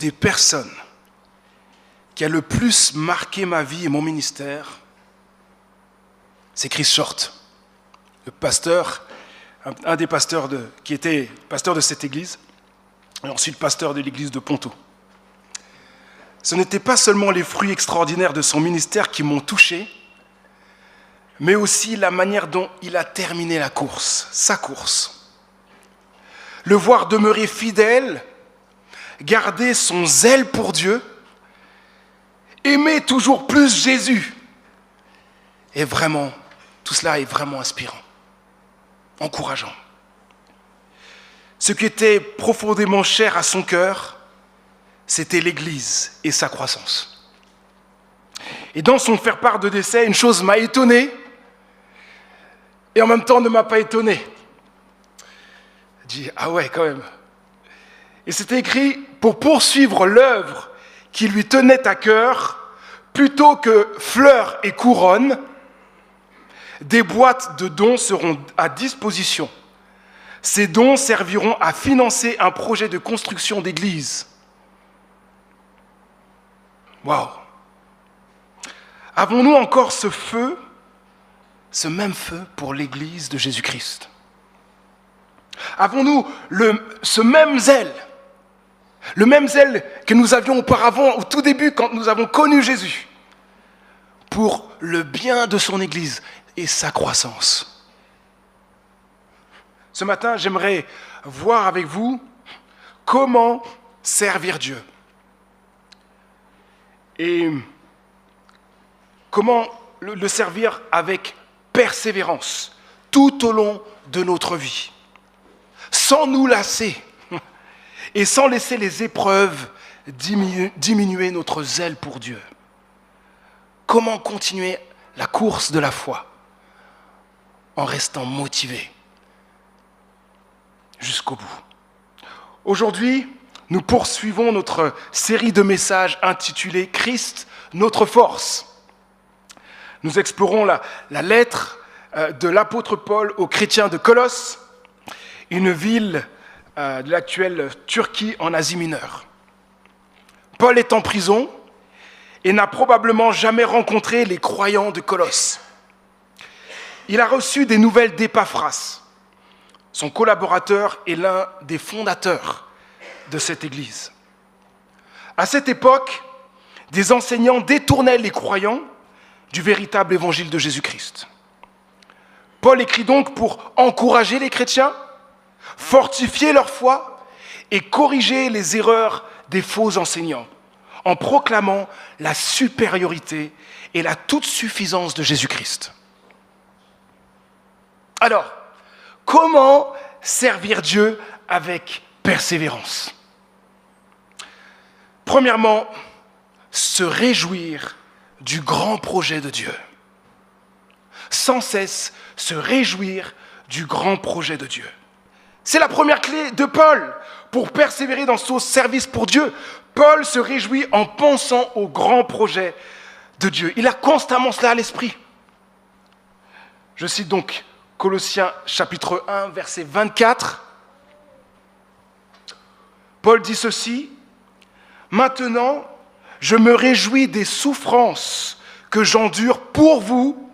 des personnes qui a le plus marqué ma vie et mon ministère, c'est Chris Short, le pasteur, un des pasteurs qui était pasteur de cette église, et ensuite pasteur de l'église de Ponto. Ce n'étaient pas seulement les fruits extraordinaires de son ministère qui m'ont touché, mais aussi la manière dont il a terminé la course, sa course. Le voir demeurer fidèle, garder son zèle pour Dieu, aimer toujours plus Jésus. Et vraiment, tout cela est vraiment inspirant, encourageant. Ce qui était profondément cher à son cœur, c'était l'Église et sa croissance. Et dans son faire-part de décès, une chose m'a étonné et en même temps ne m'a pas étonné. Je dis, ah ouais, quand même. Et c'était écrit, pour poursuivre l'œuvre qui lui tenait à cœur, plutôt que fleurs et couronnes, des boîtes de dons seront à disposition. Ces dons serviront à financer un projet de construction d'église. Waouh! Avons-nous encore ce feu, ce même feu pour l'église de Jésus-Christ? Avons-nous ce même zèle, le même zèle que nous avions auparavant, au tout début, quand nous avons connu Jésus, pour le bien de son église et sa croissance? Ce matin, j'aimerais voir avec vous comment servir Dieu. Et comment le servir avec persévérance tout au long de notre vie, sans nous lasser et sans laisser les épreuves diminuer notre zèle pour Dieu. Comment continuer la course de la foi en restant motivé jusqu'au bout. Aujourd'hui, nous poursuivons notre série de messages intitulée « Christ, notre force ». Nous explorons la lettre de l'apôtre Paul aux chrétiens de Colosse, une ville de l'actuelle Turquie en Asie mineure. Paul est en prison et n'a probablement jamais rencontré les croyants de Colosse. Il a reçu des nouvelles d'Épaphras, son collaborateur et l'un des fondateurs de cette église. À cette époque, des enseignants détournaient les croyants du véritable évangile de Jésus-Christ. Paul écrit donc pour encourager les chrétiens, fortifier leur foi et corriger les erreurs des faux enseignants, en proclamant la supériorité et la toute-suffisance de Jésus-Christ. Alors, comment servir Dieu avec persévérance? Premièrement, se réjouir du grand projet de Dieu. Sans cesse se réjouir du grand projet de Dieu. C'est la première clé de Paul pour persévérer dans son service pour Dieu. Paul se réjouit en pensant au grand projet de Dieu. Il a constamment cela à l'esprit. Je cite donc Colossiens chapitre 1, verset 24. Paul dit ceci: « Maintenant, je me réjouis des souffrances que j'endure pour vous,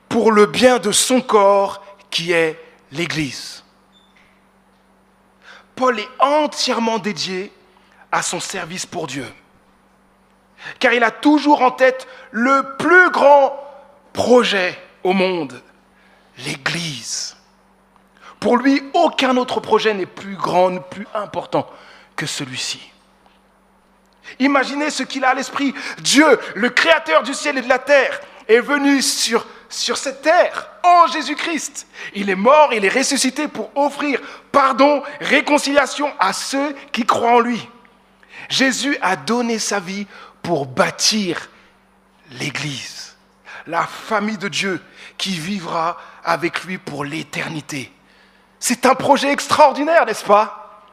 pour le bien de son corps qui est l'Église. » Paul est entièrement dédié à son service pour Dieu, car il a toujours en tête le plus grand projet au monde, l'Église. Pour lui, aucun autre projet n'est plus grand, plus important que celui-ci. Imaginez ce qu'il a à l'esprit. Dieu, le créateur du ciel et de la terre, est venu sur cette terre en Jésus-Christ. Il est mort, il est ressuscité pour offrir pardon, réconciliation à ceux qui croient en lui. Jésus a donné sa vie pour bâtir l'Église, la famille de Dieu qui vivra avec lui pour l'éternité. C'est un projet extraordinaire, n'est-ce pas?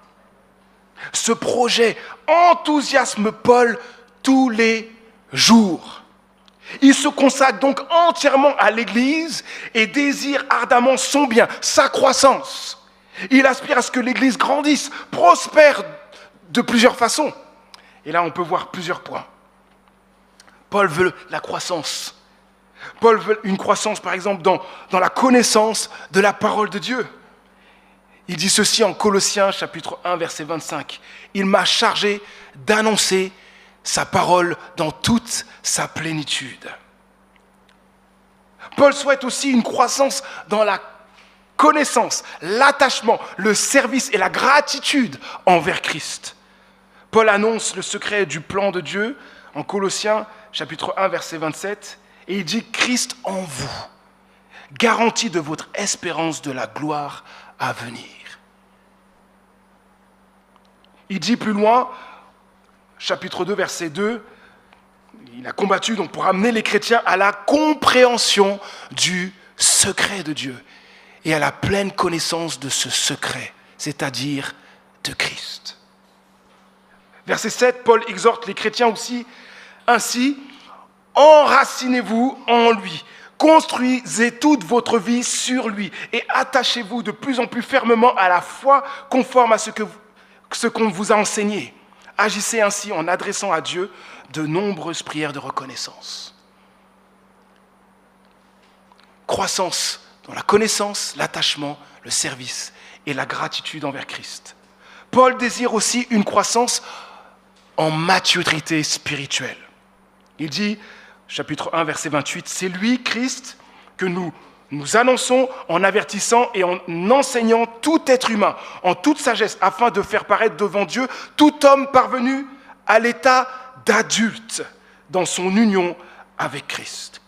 Ce projet enthousiasme Paul tous les jours. Il se consacre donc entièrement à l'Église et désire ardemment son bien, sa croissance. Il aspire à ce que l'Église grandisse, prospère de plusieurs façons. Et là, on peut voir plusieurs points. Paul veut la croissance. Paul veut une croissance, par exemple, dans la connaissance de la parole de Dieu. Il dit ceci en Colossiens, chapitre 1, verset 25. « Il m'a chargé d'annoncer sa parole dans toute sa plénitude. » Paul souhaite aussi une croissance dans la connaissance, l'attachement, le service et la gratitude envers Christ. Paul annonce le secret du plan de Dieu en Colossiens, chapitre 1, verset 27, et il dit « Christ en vous, garantie de votre espérance de la gloire à venir. » Il dit plus loin, chapitre 2, verset 2, il a combattu donc pour amener les chrétiens à la compréhension du secret de Dieu et à la pleine connaissance de ce secret, c'est-à-dire de Christ. Verset 7, Paul exhorte les chrétiens aussi, ainsi, enracinez-vous en lui, construisez toute votre vie sur lui et attachez-vous de plus en plus fermement à la foi conforme à ce qu'on vous a enseigné. Agissez ainsi en adressant à Dieu de nombreuses prières de reconnaissance. Croissance dans la connaissance, l'attachement, le service et la gratitude envers Christ. Paul désire aussi une croissance en maturité spirituelle. Il dit, chapitre 1, verset 28, « C'est lui, Christ, que nous annonçons en avertissant et en enseignant tout être humain, en toute sagesse, afin de faire paraître devant Dieu tout homme parvenu à l'état d'adulte dans son union avec Christ. »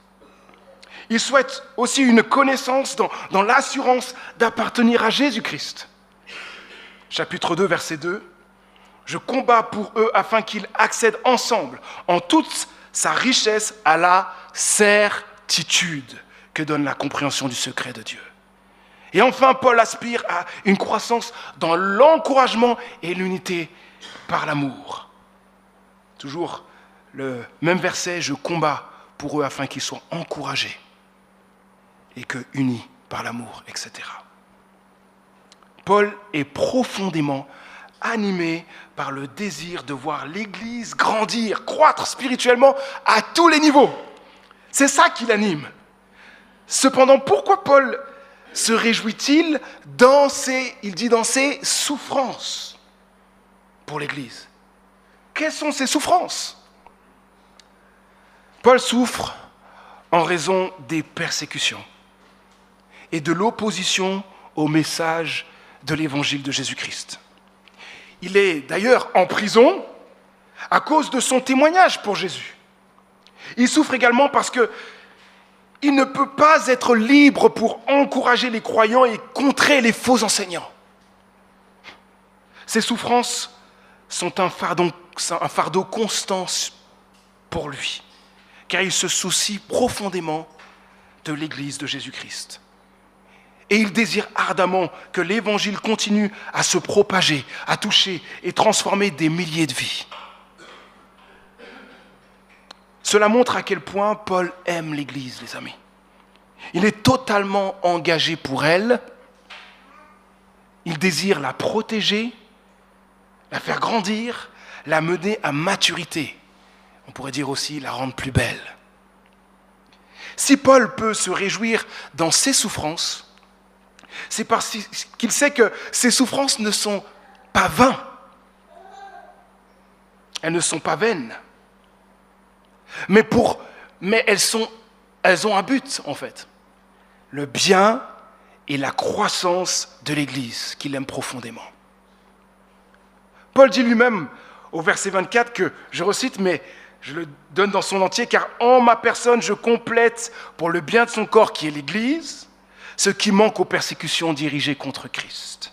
Il souhaite aussi une connaissance dans l'assurance d'appartenir à Jésus-Christ. Chapitre 2, verset 2, « Je combats pour eux afin qu'ils accèdent ensemble en toute sa richesse à la certitude que donne la compréhension du secret de Dieu. » Et enfin, Paul aspire à une croissance dans l'encouragement et l'unité par l'amour. Toujours le même verset, « Je combats pour eux afin qu'ils soient encouragés et que unis par l'amour, etc. » Paul est profondément animé par le désir de voir l'Église grandir, croître spirituellement à tous les niveaux. C'est ça qui l'anime. Cependant, pourquoi Paul se réjouit-il dans ses souffrances pour l'Église? Quelles sont ces souffrances? Paul souffre en raison des persécutions et de l'opposition au message de l'évangile de Jésus-Christ. Il est d'ailleurs en prison à cause de son témoignage pour Jésus. Il souffre également parce qu'il ne peut pas être libre pour encourager les croyants et contrer les faux enseignants. Ces souffrances sont un fardeau constant pour lui, car il se soucie profondément de l'Église de Jésus-Christ. Et il désire ardemment que l'Évangile continue à se propager, à toucher et transformer des milliers de vies. Cela montre à quel point Paul aime l'Église, les amis. Il est totalement engagé pour elle. Il désire la protéger, la faire grandir, la mener à maturité. On pourrait dire aussi la rendre plus belle. Si Paul peut se réjouir dans ses souffrances, c'est parce qu'il sait que ces souffrances ne sont pas vaines. Elles ne sont pas vaines. Mais elles ont un but, en fait. Le bien et la croissance de l'Église, qu'il aime profondément. Paul dit lui-même au verset 24 que, je recite, mais je le donne dans son entier, « Car en ma personne, je complète pour le bien de son corps, qui est l'Église, ce qui manque aux persécutions dirigées contre Christ. »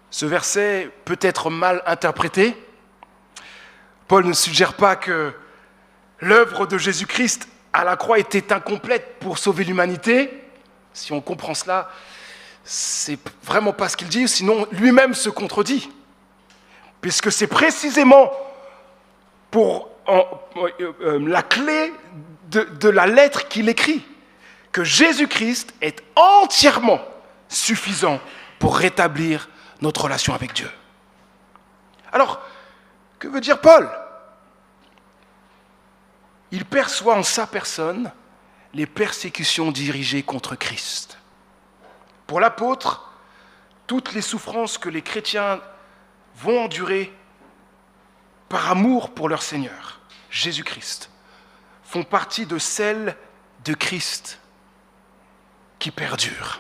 Ce verset peut être mal interprété. Paul ne suggère pas que l'œuvre de Jésus-Christ à la croix était incomplète pour sauver l'humanité. Si on comprend cela, c'est vraiment pas ce qu'il dit, sinon lui-même se contredit. Puisque c'est précisément pour la clé de la lettre qu'il écrit, que Jésus-Christ est entièrement suffisant pour rétablir notre relation avec Dieu. Alors, Que veut dire Paul? Il perçoit en sa personne les persécutions dirigées contre Christ. Pour l'apôtre, toutes les souffrances que les chrétiens vont endurer par amour pour leur Seigneur, Jésus-Christ, font partie de celles de Christ qui perdurent.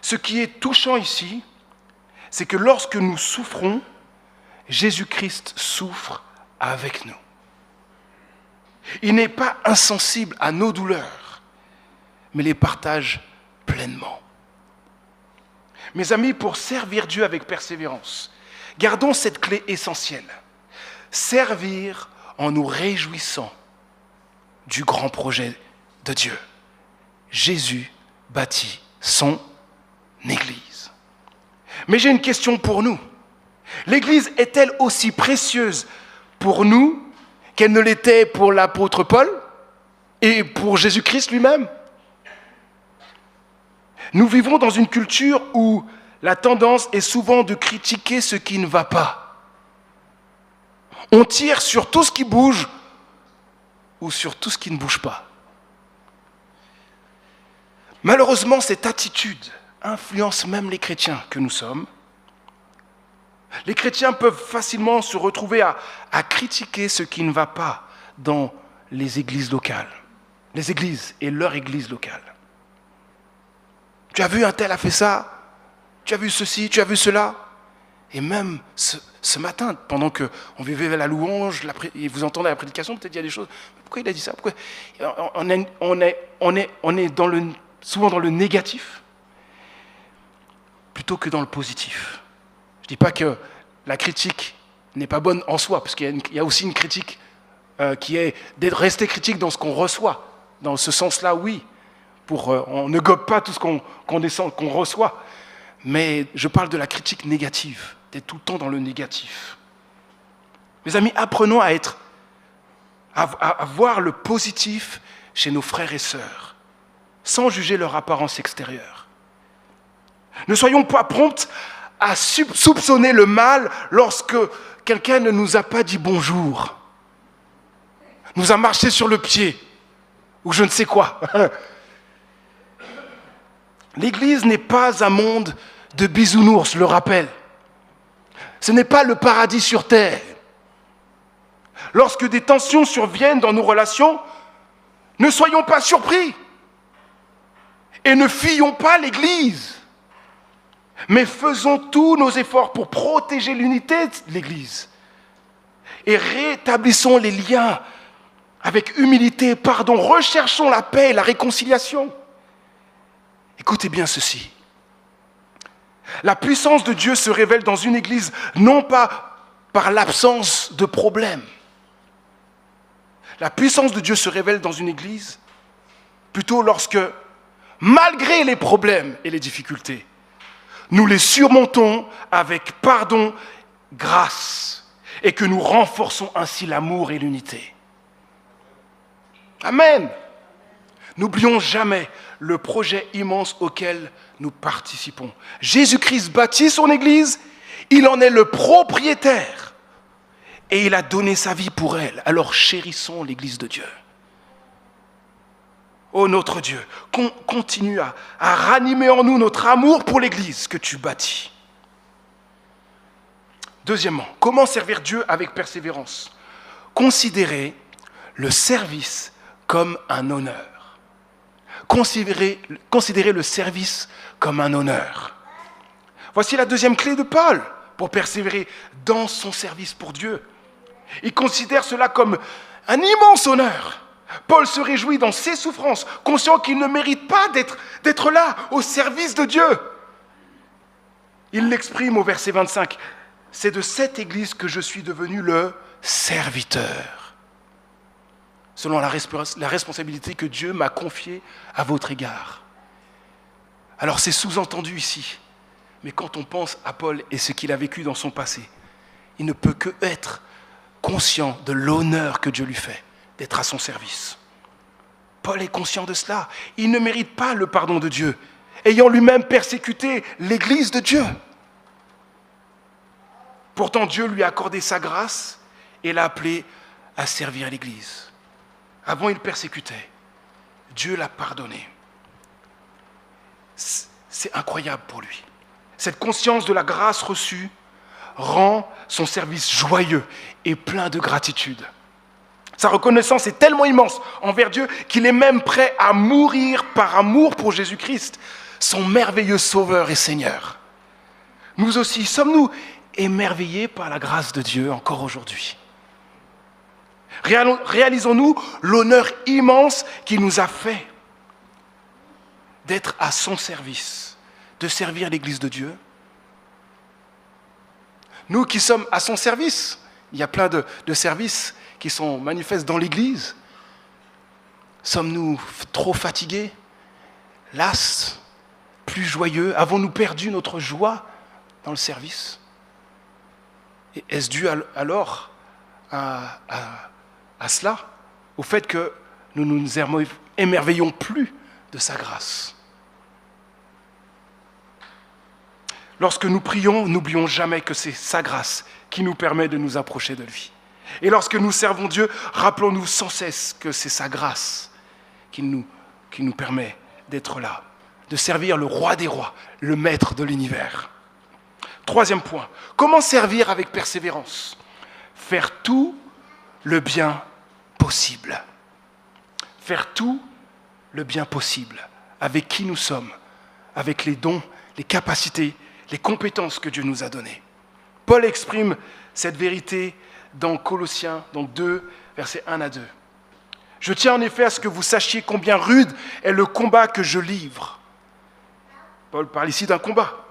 Ce qui est touchant ici, c'est que lorsque nous souffrons, Jésus-Christ souffre avec nous. Il n'est pas insensible à nos douleurs, mais les partage pleinement. Mes amis, pour servir Dieu avec persévérance, gardons cette clé essentielle. Servir en nous réjouissant du grand projet de Dieu. Jésus bâtit son Église. Mais j'ai une question pour nous. L'Église est-elle aussi précieuse pour nous qu'elle ne l'était pour l'apôtre Paul et pour Jésus-Christ lui-même? Nous vivons dans une culture où la tendance est souvent de critiquer ce qui ne va pas. On tire sur tout ce qui bouge ou sur tout ce qui ne bouge pas. Malheureusement, cette attitude influence même les chrétiens que nous sommes. Les chrétiens peuvent facilement se retrouver à critiquer ce qui ne va pas dans les églises locales, les églises et leur église locale. Tu as vu, un tel a fait ça, tu as vu ceci, tu as vu cela. Et même ce matin, pendant qu'on vivait la louange, et vous entendez la prédication, peut-être il y a des choses. Pourquoi il a dit ça? Pourquoi on est souvent dans le négatif plutôt que dans le positif. Je ne dis pas que la critique n'est pas bonne en soi, parce qu'il y a aussi une critique qui est de rester critique dans ce qu'on reçoit. Dans ce sens-là, oui. On ne gobe pas tout ce qu'on reçoit. Mais je parle de la critique négative, d'être tout le temps dans le négatif. Mes amis, apprenons à voir le positif chez nos frères et sœurs, sans juger leur apparence extérieure. Ne soyons pas prompts à soupçonner le mal lorsque quelqu'un ne nous a pas dit bonjour, nous a marché sur le pied, ou je ne sais quoi. L'Église n'est pas un monde de bisounours, je le rappelle. Ce n'est pas le paradis sur terre. Lorsque des tensions surviennent dans nos relations, ne soyons pas surpris et ne fuyons pas l'Église. Mais faisons tous nos efforts pour protéger l'unité de l'Église et rétablissons les liens avec humilité et pardon. Recherchons la paix et la réconciliation. Écoutez bien ceci. La puissance de Dieu se révèle dans une Église non pas par l'absence de problèmes. La puissance de Dieu se révèle dans une Église plutôt lorsque, malgré les problèmes et les difficultés, nous les surmontons avec pardon, grâce, et que nous renforçons ainsi l'amour et l'unité. Amen. N'oublions jamais le projet immense auquel nous participons. Jésus-Christ bâtit son Église, il en est le propriétaire, et il a donné sa vie pour elle. Alors chérissons l'Église de Dieu. Ô notre Dieu, continue à ranimer en nous notre amour pour l'Église que tu bâtis. Deuxièmement, comment servir Dieu avec persévérance? Considérez le service comme un honneur. Considérez le service comme un honneur. Voici la deuxième clé de Paul pour persévérer dans son service pour Dieu. Il considère cela comme un immense honneur. Paul se réjouit dans ses souffrances, conscient qu'il ne mérite pas d'être là, au service de Dieu. Il l'exprime au verset 25. « C'est de cette Église que je suis devenu le serviteur, selon la responsabilité que Dieu m'a confiée à votre égard. » Alors c'est sous-entendu ici, mais quand on pense à Paul et ce qu'il a vécu dans son passé, il ne peut que être conscient de l'honneur que Dieu lui fait d'être à son service. Paul est conscient de cela. Il ne mérite pas le pardon de Dieu, ayant lui-même persécuté l'Église de Dieu. Pourtant, Dieu lui a accordé sa grâce et l'a appelé à servir l'Église. Avant, il persécutait. Dieu l'a pardonné. C'est incroyable pour lui. Cette conscience de la grâce reçue rend son service joyeux et plein de gratitude. Sa reconnaissance est tellement immense envers Dieu qu'il est même prêt à mourir par amour pour Jésus-Christ, son merveilleux Sauveur et Seigneur. Nous aussi, sommes-nous émerveillés par la grâce de Dieu encore aujourd'hui? Réalisons-nous l'honneur immense qu'il nous a fait d'être à son service, de servir l'Église de Dieu? Nous qui sommes à son service, il y a plein de services qui sont manifestes dans l'Église. Sommes-nous trop fatigués, las, plus joyeux? Avons-nous perdu notre joie dans le service? Et est-ce dû alors à cela, au fait que nous ne nous émerveillons plus de sa grâce? Lorsque nous prions, n'oublions jamais que c'est sa grâce qui nous permet de nous approcher de lui. Et lorsque nous servons Dieu, rappelons-nous sans cesse que c'est sa grâce qui nous permet d'être là, de servir le roi des rois, le maître de l'univers. Troisième point, comment servir avec persévérance? Faire tout le bien possible. Faire tout le bien possible, avec qui nous sommes, avec les dons, les capacités, les compétences que Dieu nous a données. Paul exprime cette vérité dans Colossiens, donc 2, versets 1 à 2. « Je tiens en effet à ce que vous sachiez combien rude est le combat que je livre. » Paul parle ici d'un combat.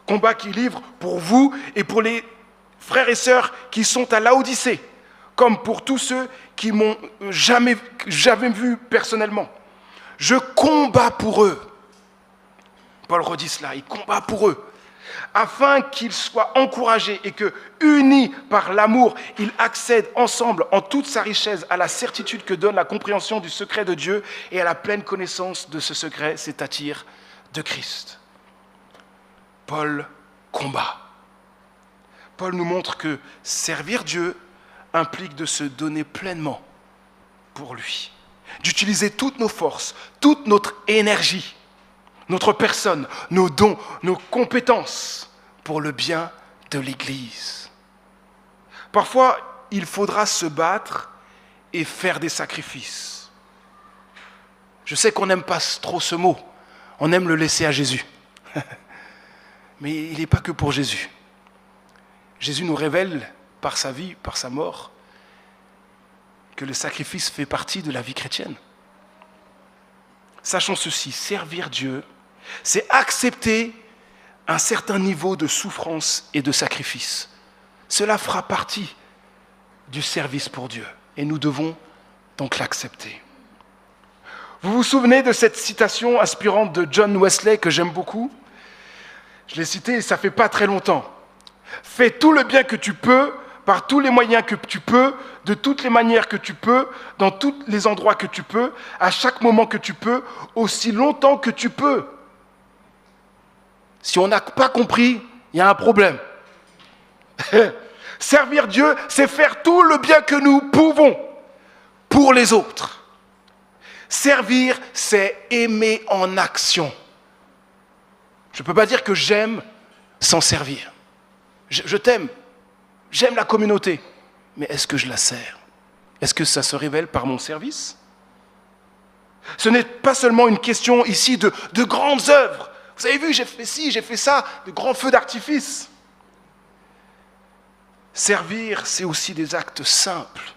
Combat qu'il livre pour vous et pour les frères et sœurs qui sont à Laodicée, comme pour tous ceux qui m'ont jamais vu personnellement. Je combats pour eux. Paul redit cela, il combat pour eux, afin qu'ils soient encouragés et que, unis par l'amour, ils accèdent ensemble en toute sa richesse à la certitude que donne la compréhension du secret de Dieu et à la pleine connaissance de ce secret, c'est-à-dire de Christ. Paul combat. Paul nous montre que servir Dieu implique de se donner pleinement pour lui, d'utiliser toutes nos forces, toute notre énergie, notre personne, nos dons, nos compétences pour le bien de l'Église. Parfois, il faudra se battre et faire des sacrifices. Je sais qu'on n'aime pas trop ce mot, on aime le laisser à Jésus. Mais il n'est pas que pour Jésus. Jésus nous révèle par sa vie, par sa mort, que le sacrifice fait partie de la vie chrétienne. Sachons ceci, servir Dieu, c'est accepter un certain niveau de souffrance et de sacrifice. Cela fera partie du service pour Dieu et nous devons donc l'accepter. Vous vous souvenez de cette citation inspirante de John Wesley que j'aime beaucoup? Je l'ai citée, ça fait pas très longtemps. « Fais tout le bien que tu peux, par tous les moyens que tu peux, de toutes les manières que tu peux, dans tous les endroits que tu peux, à chaque moment que tu peux, aussi longtemps que tu peux. » Si on n'a pas compris, il y a un problème. Servir Dieu, c'est faire tout le bien que nous pouvons pour les autres. Servir, c'est aimer en action. Je ne peux pas dire que j'aime sans servir. Je t'aime, j'aime la communauté, mais est-ce que je la sers? Est-ce que ça se révèle par mon service? Ce n'est pas seulement une question ici de grandes œuvres. Vous avez vu, j'ai fait ci, j'ai fait ça, de grands feux d'artifice. Servir, c'est aussi des actes simples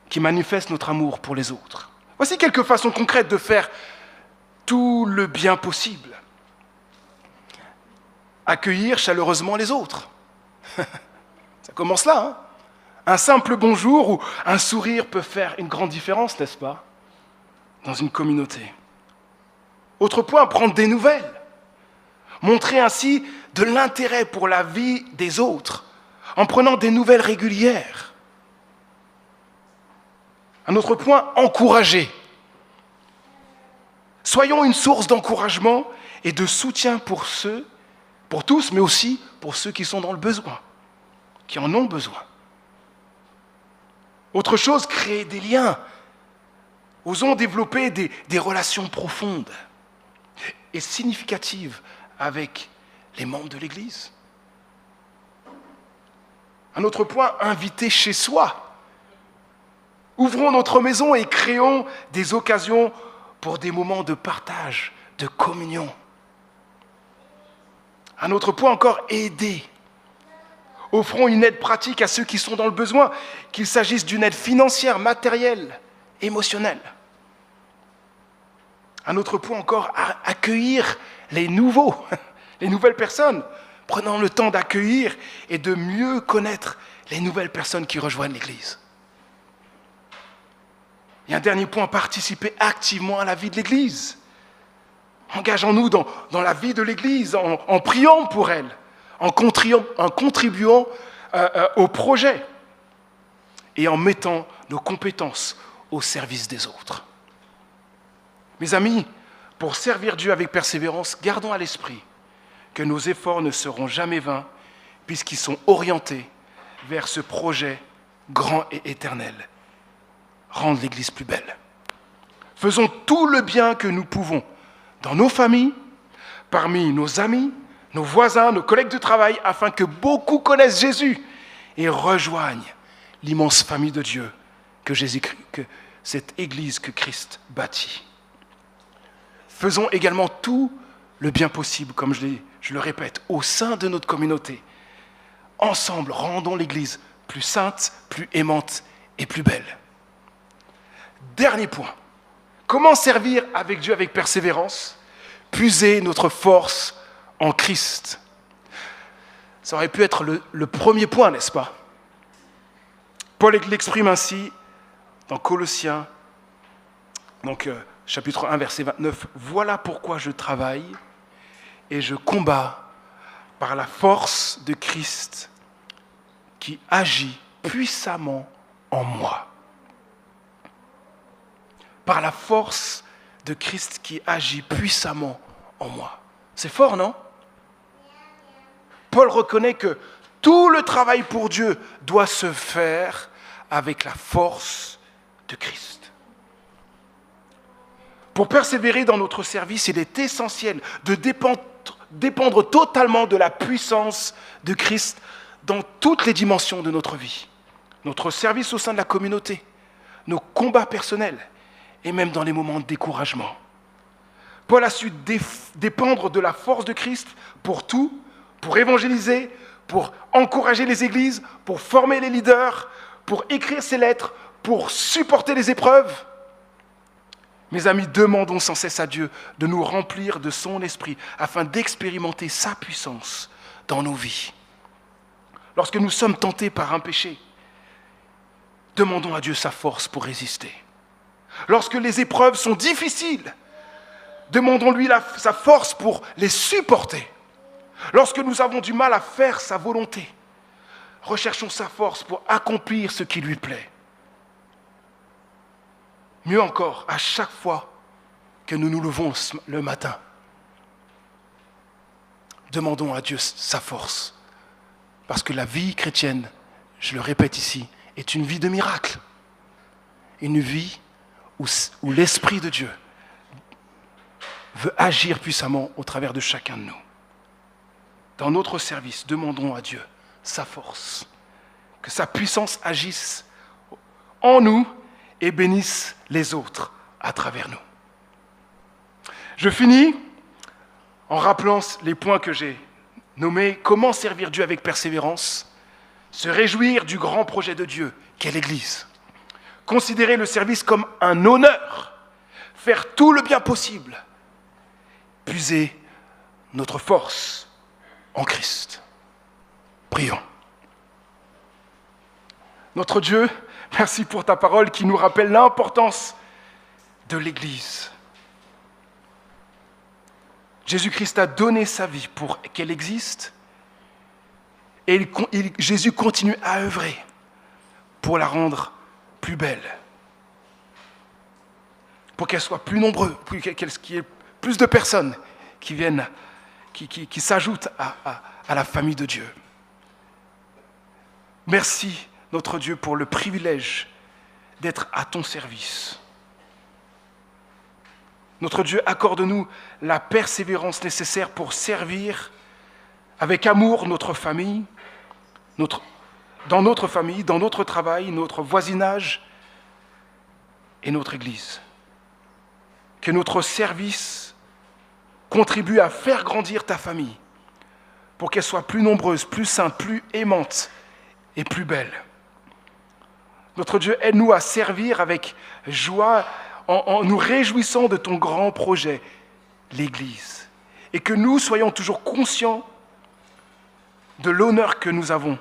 qui manifestent notre amour pour les autres. Voici quelques façons concrètes de faire tout le bien possible. Accueillir chaleureusement les autres. Ça commence là, hein? Un simple bonjour ou un sourire peut faire une grande différence, n'est-ce pas? Dans une communauté. Autre point, prendre des nouvelles. Montrer ainsi de l'intérêt pour la vie des autres, en prenant des nouvelles régulières. Un autre point, encourager. Soyons une source d'encouragement et de soutien pour tous, mais aussi pour ceux qui sont dans le besoin, qui en ont besoin. Autre chose, créer des liens. Osons développer des relations profondes et significatives avec les membres de l'Église. Un autre point, inviter chez soi. Ouvrons notre maison et créons des occasions pour des moments de partage, de communion. Un autre point encore, aider. Offrons une aide pratique à ceux qui sont dans le besoin, qu'il s'agisse d'une aide financière, matérielle, émotionnelle. Un autre point encore, accueillir les nouveaux, les nouvelles personnes. Prenons le temps d'accueillir et de mieux connaître les nouvelles personnes qui rejoignent l'Église. Et un dernier point, participer activement à la vie de l'Église. Engageons-nous dans la vie de l'Église, en priant pour elle, en contribuant au projet et en mettant nos compétences au service des autres. Mes amis, pour servir Dieu avec persévérance, gardons à l'esprit que nos efforts ne seront jamais vains puisqu'ils sont orientés vers ce projet grand et éternel. Rendre l'Église plus belle. Faisons tout le bien que nous pouvons dans nos familles, parmi nos amis, nos voisins, nos collègues de travail, afin que beaucoup connaissent Jésus et rejoignent l'immense famille de Dieu que cette Église que Christ bâtit. Faisons également tout le bien possible, comme je le répète, au sein de notre communauté. Ensemble, rendons l'Église plus sainte, plus aimante et plus belle. Dernier point. Comment servir avec Dieu avec persévérance? Puiser notre force en Christ. Ça aurait pu être le premier point, n'est-ce pas? Paul l'exprime ainsi dans Colossiens, donc chapitre 1, verset 29. « Voilà pourquoi je travaille et je combats par la force de Christ qui agit puissamment en moi. » Par la force de Christ qui agit puissamment en moi. C'est fort, non? Paul reconnaît que tout le travail pour Dieu doit se faire avec la force de Christ. Pour persévérer dans notre service, il est essentiel de dépendre totalement de la puissance de Christ dans toutes les dimensions de notre vie. Notre service au sein de la communauté, nos combats personnels, et même dans les moments de découragement. Paul a su dépendre de la force de Christ pour tout, pour évangéliser, pour encourager les églises, pour former les leaders, pour écrire ses lettres, pour supporter les épreuves. Mes amis, demandons sans cesse à Dieu de nous remplir de son esprit afin d'expérimenter sa puissance dans nos vies. Lorsque nous sommes tentés par un péché, demandons à Dieu sa force pour résister. Lorsque les épreuves sont difficiles, demandons-lui sa force pour les supporter. Lorsque nous avons du mal à faire sa volonté, recherchons sa force pour accomplir ce qui lui plaît. Mieux encore, à chaque fois que nous nous levons le matin, demandons à Dieu sa force. Parce que la vie chrétienne, je le répète ici, est une vie de miracle. Une vie où l'Esprit de Dieu veut agir puissamment au travers de chacun de nous. Dans notre service, demandons à Dieu sa force, que sa puissance agisse en nous et bénisse les autres à travers nous. Je finis en rappelant les points que j'ai nommés. Comment servir Dieu avec persévérance? Se réjouir du grand projet de Dieu, qu'est l'Église. Considérer le service comme un honneur, faire tout le bien possible, puiser notre force en Christ. Prions. Notre Dieu, merci pour ta parole qui nous rappelle l'importance de l'Église. Jésus-Christ a donné sa vie pour qu'elle existe et Jésus continue à œuvrer pour la rendre plus belle, pour qu'elle soit plus nombreuse, qu'il y ait plus de personnes qui viennent, qui s'ajoutent à la famille de Dieu. Merci, notre Dieu, pour le privilège d'être à ton service. Notre Dieu, accorde-nous la persévérance nécessaire pour servir avec amour notre famille, dans notre famille, dans notre travail, notre voisinage et notre Église. Que notre service contribue à faire grandir ta famille pour qu'elle soit plus nombreuse, plus sainte, plus aimante et plus belle. Notre Dieu, aide-nous à servir avec joie en nous réjouissant de ton grand projet, l'Église. Et que nous soyons toujours conscients de l'honneur que nous avons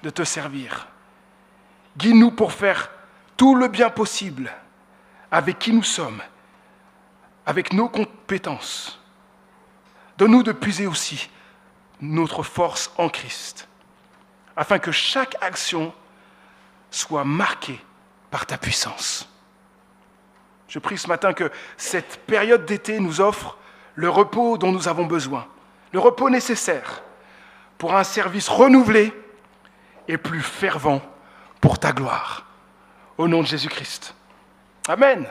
de te servir. Guide-nous pour faire tout le bien possible avec qui nous sommes, avec nos compétences. Donne-nous de puiser aussi notre force en Christ, afin que chaque action soit marquée par ta puissance. Je prie ce matin que cette période d'été nous offre le repos dont nous avons besoin, le repos nécessaire pour un service renouvelé et plus fervent pour ta gloire. Au nom de Jésus-Christ. Amen.